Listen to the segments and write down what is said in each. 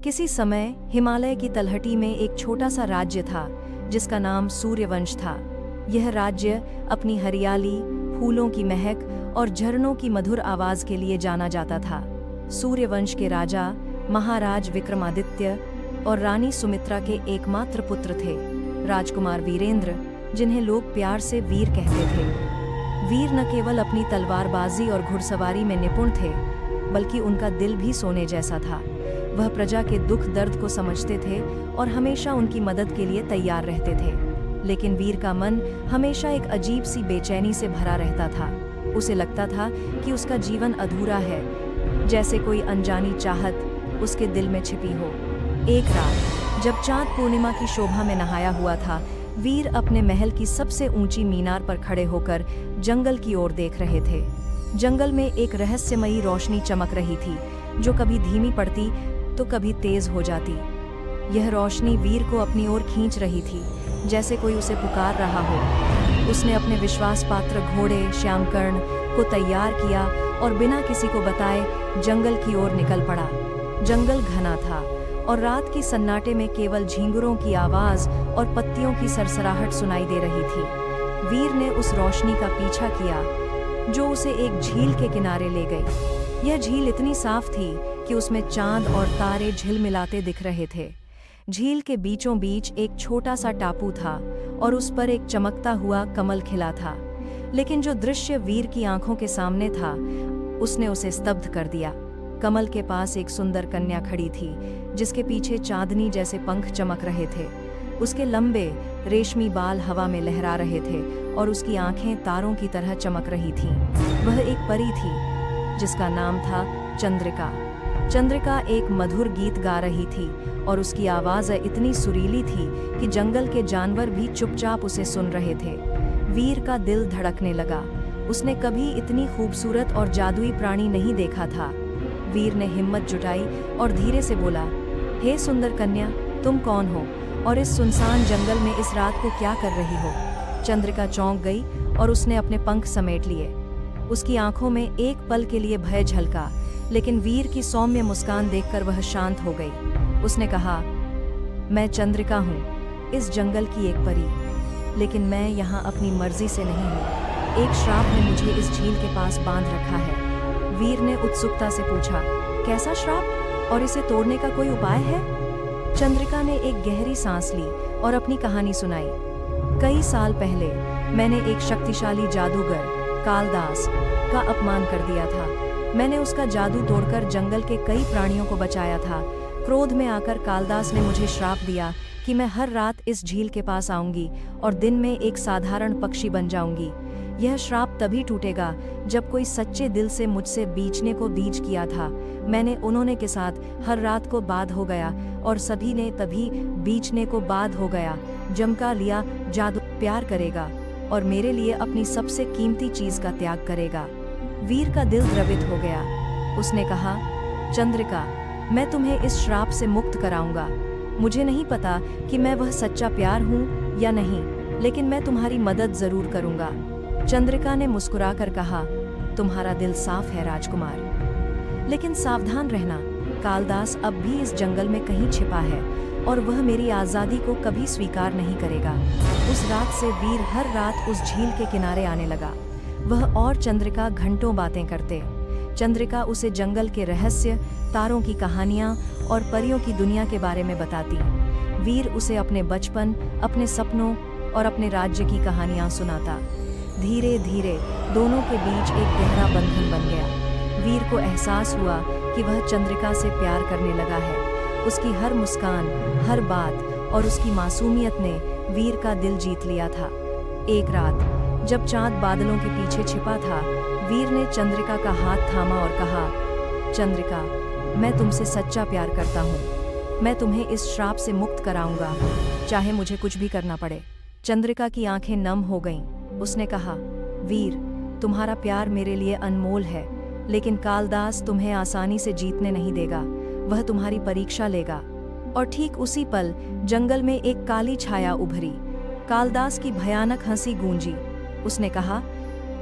किसी समय हिमालय की तलहटी में एक छोटा सा राज्य था जिसका नाम सूर्यवंश था। यह राज्य अपनी हरियाली, फूलों की महक और झरनों की मधुर आवाज के लिए जाना जाता था। सूर्यवंश के राजा महाराज विक्रमादित्य और रानी सुमित्रा के एकमात्र पुत्र थे, राजकुमार वीरेंद्र, जिन्हें लोग प्यार से वीर कहते थे। वीर न केवल अपनी तलवारबाजी और घुड़सवारी में निपुण थे, बल्कि उनका दिल भी सोने जैसा था। वह प्रजा के दुख दर्द को समझते थे और हमेशा उनकी मदद के लिए तैयार रहते थे। लेकिन वीर का मन हमेशा एक अजीब सी बेचैनी से भरा रहता था। उसे लगता था कि उसका जीवन अधूरा है, जैसे कोई अनजानी चाहत उसके दिल में छिपी हो। एक रात जब चांद पूर्णिमा की शोभा में नहाया हुआ था, वीर अपने महल की सबसे ऊंची मीनार पर खड़े होकर जंगल की ओर देख रहे थे। जंगल में एक रहस्यमयी रोशनी चमक रही थी, जो कभी धीमी पड़ती तो कभी तेज हो जाती। यह रोशनी वीर को अपनी ओर खींच रही थी, जैसे कोई उसे पुकार रहा हो। उसने अपने विश्वास पात्र घोड़े श्यामकर्ण को तैयार किया और बिना किसी को बताए जंगल की ओर निकल पड़ा। जंगल घना था और रात की सन्नाटे में केवल झींगुरों की आवाज और पत्तियों की सरसराहट सुनाई दे रही थी। वीर ने उस रोशनी का पीछा किया, जो उसे एक झील के किनारे ले गई। यह झील इतनी साफ थी कि उसमें चांद और तारे झिलमिलाते दिख रहे थे। झील के बीचों बीच एक छोटा सा टापू था और उस पर एक चमकता हुआ कमल खिला था। लेकिन जो दृश्य वीर की आंखों के सामने था, उसने उसे स्तब्ध कर दिया। कमल के पास एक सुंदर कन्या खड़ी थी, जिसके पीछे चांदनी जैसे पंख चमक रहे थे। उसके लंबे रेशमी बाल हवा में लहरा रहे थे और उसकी आंखें तारों की तरह चमक रही थीं। वह एक परी थी, जिसका नाम था चंद्रिका। चंद्रिका एक मधुर गीत गा रही थी और उसकी आवाज़ इतनी सुरीली थी कि जंगल के जानवर भी चुपचाप उसे सुन रहे थे। वीर का दिल धड़कने लगा। उसने कभी इतनी खूबसूरत और जादुई प्राणी नहीं देखा था। वीर ने हिम्मत जुटाई और धीरे से बोला, हे सुंदर कन्या, तुम कौन हो और इस सुनसान जंगल में इस रात को क्या कर रही हो? चंद्रिका चौंक गई और उसने अपने पंख समेट लिए। उसकी आंखों में एक पल के लिए भय झलका, लेकिन वीर की सौम्य मुस्कान देखकर वह शांत हो गई। उसने कहा, मैं चंद्रिका हूँ, इस जंगल की एक परी, लेकिन मैं यहाँ अपनी मर्जी से नहीं हूँ। एक श्राप ने मुझे इस झील के पास बांध रखा है। वीर ने उत्सुकता से पूछा, कैसा श्राप और इसे तोड़ने का कोई उपाय है? चंद्रिका ने एक गहरी सांस ली और अपनी कहानी सुनाई। कई साल पहले मैंने एक शक्तिशाली जादूगर कालदास का अपमान कर दिया था। मैंने उसका जादू तोड़कर जंगल के कई प्राणियों को बचाया था। क्रोध में आकर कालदास ने मुझे श्राप दिया कि मैं हर रात इस झील के पास आऊंगी और दिन में एक साधारण पक्षी बन जाऊंगी। यह श्राप तभी टूटेगा जब कोई सच्चे दिल से मुझसे बीचने को बीज किया था। मैंने उन्होंने के साथ हर रात को बाध हो गया और सभी ने तभी बीचने को बाध हो गया। जमका लिया जादू प्यार करेगा और मेरे लिए अपनी सबसे कीमती चीज का त्याग करेगा। वीर का दिल द्रवित हो गया। उसने कहा, चंद्रिका, मैं तुम्हें इस श्राप से मुक्त कराऊंगा। मुझे नहीं पता कि मैं वह सच्चा प्यार हूँ या नहीं, लेकिन मैं तुम्हारी मदद जरूर करूंगा। चंद्रिका ने मुस्कुराकर कहा, तुम्हारा दिल साफ है राजकुमार, लेकिन सावधान रहना, कालदास अब भी इस जंगल में कहीं छिपा है और वह मेरी आज़ादी को कभी स्वीकार नहीं करेगा। उस रात से वीर हर रात उस झील के किनारे आने लगा। वह और चंद्रिका घंटों बातें करते। चंद्रिका उसे जंगल के रहस्य, तारों की कहानियाँ और परियों की दुनिया के बारे में बताती। वीर उसे अपने बचपन, अपने सपनों और अपने राज्य की कहानियाँ सुनाता। धीरे धीरे दोनों के बीच एक गहरा बंधन बन गया। वीर को एहसास हुआ कि वह चंद्रिका से प्यार करने लगा है। उसकी हर मुस्कान, हर बात और उसकी मासूमियत ने वीर का दिल जीत लिया था। एक रात जब चांद बादलों के पीछे छिपा था, वीर ने चंद्रिका का हाथ थामा और कहा, चंद्रिका, मैं तुमसे सच्चा प्यार करता हूँ। मैं तुम्हें इस श्राप से मुक्त कराऊंगा, चाहे मुझे कुछ भी करना पड़े। चंद्रिका की आंखें नम हो गईं। उसने कहा, वीर, तुम्हारा प्यार मेरे लिए अनमोल है, लेकिन कालदास तुम्हें आसानी से जीतने नहीं देगा। वह तुम्हारी परीक्षा लेगा। और ठीक उसी पल जंगल में एक काली छाया उभरी। कालदास की भयानक हंसी गूंजी। उसने कहा,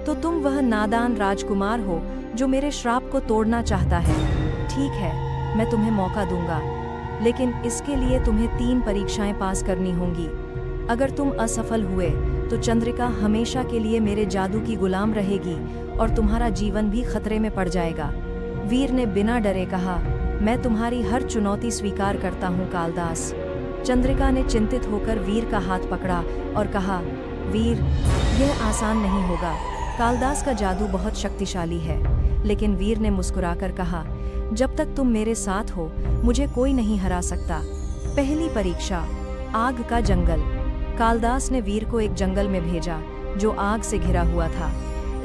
तो तुम वह नादान राजकुमार हो जो मेरे श्राप को तोड़ना चाहता है। ठीक है, मैं तुम्हें मौका दूंगा, लेकिन इसके लिए तुम्हें 3 परीक्षाएं पास करनी होंगी। अगर तुम असफल हुए तो चंद्रिका हमेशा के लिए मेरे जादू की गुलाम रहेगी और तुम्हारा जीवन भी खतरे में पड़ जाएगा। वीर ने बिना डरे कहा, मैं तुम्हारी हर चुनौती स्वीकार करता हूँ कालदास। चंद्रिका ने चिंतित होकर वीर का हाथ पकड़ा और कहा, वीर, यह आसान नहीं होगा। कालदास का जादू बहुत शक्तिशाली है। लेकिन वीर ने मुस्कुराकर कहा, जब तक तुम मेरे साथ हो मुझे कोई नहीं हरा सकता। पहली परीक्षा, आग का जंगल। कालदास ने वीर को एक जंगल में भेजा जो आग से घिरा हुआ था।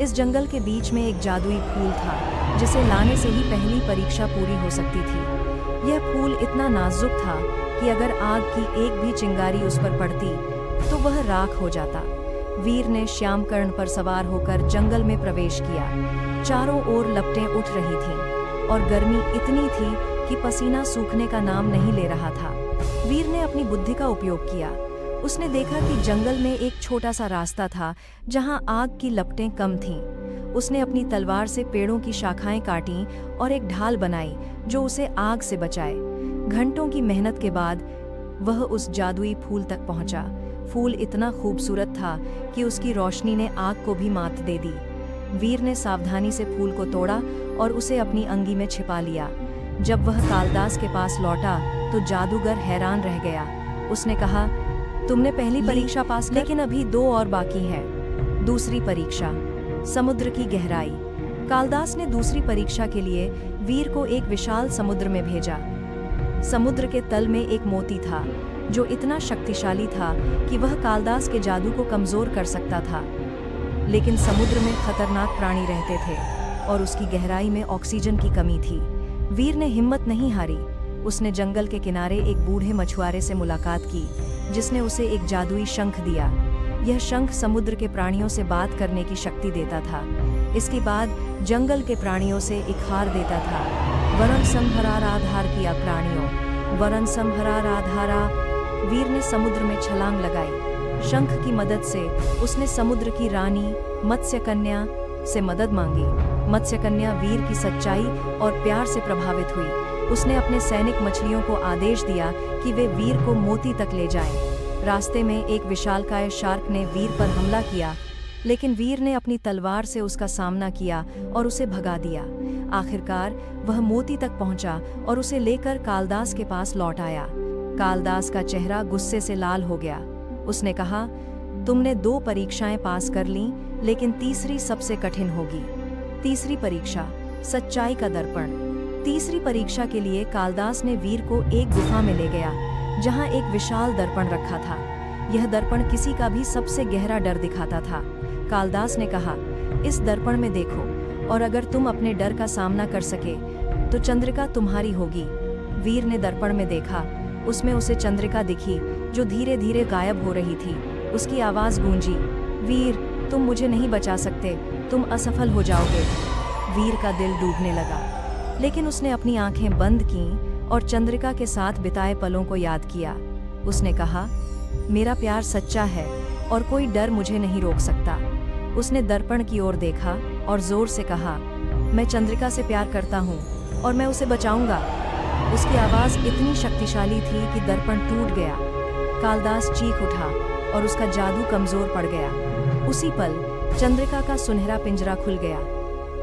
इस जंगल के बीच में एक जादुई फूल था जिसे लाने से ही पहली परीक्षा पूरी हो सकती थी। यह फूल इतना नाजुक था कि अगर आग की एक भी चिंगारी उस पर पड़ती तो वह राख हो जाता। वीर ने श्यामकर्ण पर सवार होकर जंगल में प्रवेश किया। चारों ओर लपटें उठ रही थीं और गर्मी इतनी थी कि पसीना सूखने का नाम नहीं ले रहा था। वीर ने अपनी बुद्धि का उपयोग किया। उसने देखा कि जंगल में एक छोटा सा रास्ता था जहां आग की लपटें कम थीं। उसने अपनी तलवार से पेड़ों की शाखाएं काटीं और एक ढाल बनाई जो उसे आग से बचाए। घंटों की मेहनत के बाद वह उस जादुई फूल तक पहुंचा। फूल इतना खूबसूरत था कि उसकी रोशनी ने आग को भी मात दे दी। वीर ने सावधानी से फूल को तोड़ा और उसे अपनी अंगी में छिपा लिया। जब वह कालदास के पास लौटा तो जादूगर हैरान रह गया। उसने कहा, तुमने पहली परीक्षा पास, लेकिन अभी 2 और बाकी है। दूसरी परीक्षा, समुद्र की गहराई। कालदास ने दूसरी परीक्षा के लिए वीर को एक विशाल समुद्र में भेजा। समुद्र के तल में एक मोती था जो इतना शक्तिशाली था कि वह कालदास के जादू को कमजोर कर सकता था। लेकिन समुद्र में खतरनाक प्राणी रहते थे और उसकी गहराई में ऑक्सीजन की कमी थी। वीर ने हिम्मत नहीं हारी। उसने जंगल के किनारे एक बूढ़े मछुआरे से मुलाकात की जिसने उसे एक जादुई शंख दिया। यह शंख समुद्र के प्राणियों से बात करने की शक्ति देता था। इसके बाद जंगल के प्राणियों से इकहार देता था, वरन संहरार आधार किया प्राणियों, वरन संहरार आधारा। वीर ने समुद्र में छलांग लगाई। शंख की मदद से उसने समुद्र की रानी मत्स्य कन्या से मदद मांगी। मत्स्य कन्या वीर की सच्चाई और प्यार से प्रभावित हुई। उसने अपने सैनिक मछलियों को आदेश दिया कि वे वीर को मोती तक ले जाएं। रास्ते में एक विशालकाय शार्क ने वीर पर हमला किया, लेकिन वीर ने अपनी तलवार से उसका सामना किया और उसे भगा दिया। आखिरकार वह मोती तक पहुंचा और उसे लेकर कालदास के पास लौट आया। कालदास का चेहरा गुस्से से लाल हो गया। उसने कहा, तुमने 2 परीक्षाएं पास कर लीं, लेकिन तीसरी सबसे कठिन होगी। तीसरी परीक्षा, सच्चाई का दर्पण। तीसरी परीक्षा के लिए कालदास ने वीर को एक गुफा में ले गया जहां एक विशाल दर्पण रखा था। यह दर्पण किसी का भी सबसे गहरा डर दिखाता था। कालदास ने कहा, इस दर्पण में देखो और अगर तुम अपने डर का सामना कर सके तो चंद्रिका तुम्हारी होगी। वीर ने दर्पण में देखा। उसमें उसे चंद्रिका दिखी जो धीरे धीरे गायब हो रही थी। उसकी आवाज गूंजी, वीर, तुम मुझे नहीं बचा सकते, तुम असफल हो जाओगे। वीर का दिल डूबने लगा, लेकिन उसने अपनी आंखें बंद कीं और चंद्रिका के साथ बिताए पलों को याद किया। उसने कहा, मेरा प्यार सच्चा है और कोई डर मुझे नहीं रोक सकता। उसने दर्पण की ओर देखा और जोर से कहा, मैं चंद्रिका से प्यार करता हूँ और मैं उसे बचाऊंगा। उसकी आवाज इतनी शक्तिशाली थी कि दर्पण टूट गया। कालदास चीख उठा और उसका जादू कमजोर पड़ गया। उसी पल चंद्रिका का सुनहरा पिंजरा खुल गया।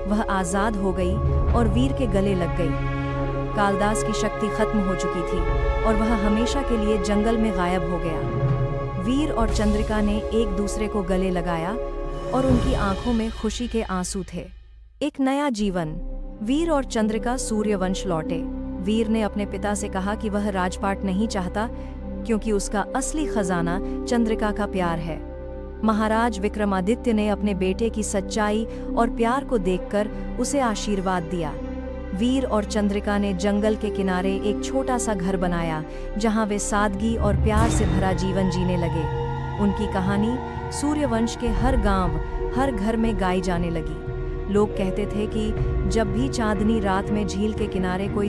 वह आजाद हो गई और वीर के गले लग गई। कालदास की शक्ति खत्म हो चुकी थी और वह हमेशा के लिए जंगल में गायब हो गया। वीर और चंद्रिका ने एक दूसरे को गले लगाया और उनकी आंखों में खुशी के आंसू थे। एक नया जीवन। वीर और चंद्रिका सूर्यवंश लौटे। वीर ने अपने पिता से कहा कि वह राजपाट नहीं चाहता क्योंकि उसका असली खजाना चंद्रिका का प्यार है। महाराज विक्रमादित्य ने अपने बेटे की सच्चाई और प्यार को देखकर उसे आशीर्वाद दिया। वीर और चंद्रिका ने जंगल के किनारे एक छोटा सा घर बनाया जहां वे सादगी और प्यार से भरा जीवन जीने लगे। उनकी कहानी सूर्यवंश के हर गांव, हर घर में गाई जाने लगी। लोग कहते थे कि जब भी चांदनी रात में झील के किनारे कोई